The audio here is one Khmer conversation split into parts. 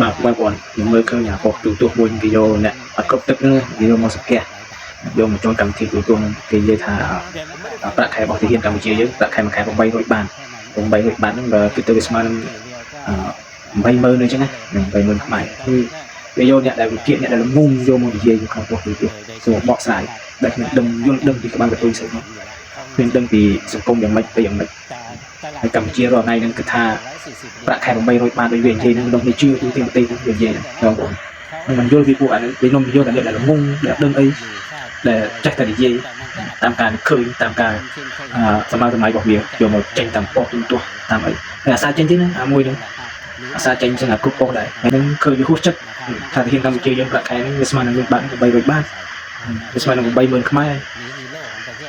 បាទបងប្អូនខ្ញុំមើលឃើញអាប៉ុសទូទស្សន៍មួយវីដេអូអ្នកអត់គ្រប់ទឹកហ្នឹងវីដេអូមកសង្កេតយកមកចូលកម្មវិធីទូទស្សន៍គេនិយាយថាប្រាក់ខែរបស់ទាហានកម្ពុជាយើងប្រាក់ខែមួយខែ800បាត800បាតហ្នឹងបើគិតទៅវាស្មើនឹង80000អញ្ចឹងណា80000ខ្មែរគឺវាយកអ្នកដែលវិភាគអ្នកដែលល្ងងយកមកនិយាយក្នុងប៉ុសទូទស្សន៍សូមបកស្រាយដែលខ្ញុំដឹងយល់ដឹងពីក្បាលកតុយស្អីមកខ្ញុំដឹងពីសង្គមយ៉ាងម៉េចទៅយ៉ាងម៉េចហើយកម្ពុជារាល់ថ្ងៃហ្នឹងគឺថាប្រាក់ខែ800បាតដូចវានិយាយហ្នឹងលោកនេះជឿទូទាំងប្រទេសវានិយាយបងប្អូនមិនយល់ពីពួកអានេះវាខ្ញុំយល់តែអ្នកដែលល្ងងដែលដឹងអីដែលចេះតែនិយាយតាមការឃើញតាមការសម័យរបស់វាយកមកចេញតាមប៉ុសទូទស្សន៍តាមអីហើយអាសាចេញទៀតណាអាមួយហ្នឹងអាសាចេញចឹងអាគ្រប់ប៉ុសដែរហើយនឹងឃើញវាហួសចិត្តថាទាហានកម្ពុជាយើងប្រាក់ខែហ្នឹងវាស្មើនឹង1បាត300បាតវាស្មើនឹង80000ខ្មែរ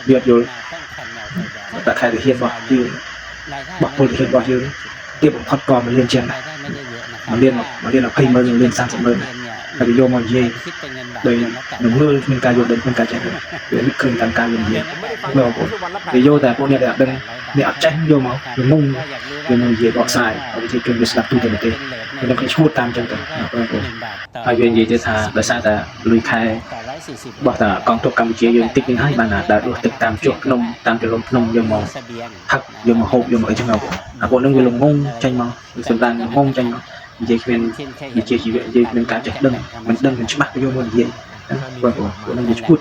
វាអត់យល់ប្រាក់ខែទាហានរបស់យើងរបស់ពលរដ្ឋរបស់យើងទាបបំផុតក៏1លានជាងដែរ1លាន200000 1លាន30000ហើយយកមកនិយាយដោយនឹងមើលមានការយល់ដឹងមានការចេះវាឃើញតាមការនិយាយបងប្អូនវាយកតែពួកអ្នកដែលអត់ដឹងអ្នកអត់ចេះយកមកវាងងវានឹងនិយាយបកស្រាយឲ្យវិធីគេវាស្ដាប់ទូទៅប្រទេសវានឹងឈួតតាមចឹងទៅបងប្អូនហើយវានិយាយទៅថាដោយសារតែលុយខែបោះតាកងទ័ពកម្ពុជាយើងតិចនឹងហើយបានដើរដួសទឹកតាមជក់ភ្នំតាមទលំភ្នំយកមកផឹកយកមកហូបយកមកអីចឹងបងប្អូនអាពួកនឹងវាលងងចេញមកសម្ដានងងចេញមកនិយាយគ្មានវិជាជីវៈនិយាយគ្មានការចេះដឹងមិនដឹងមិនច្បាស់យកមកនិយាយបងប្អូនពួកនឹងវាឈួត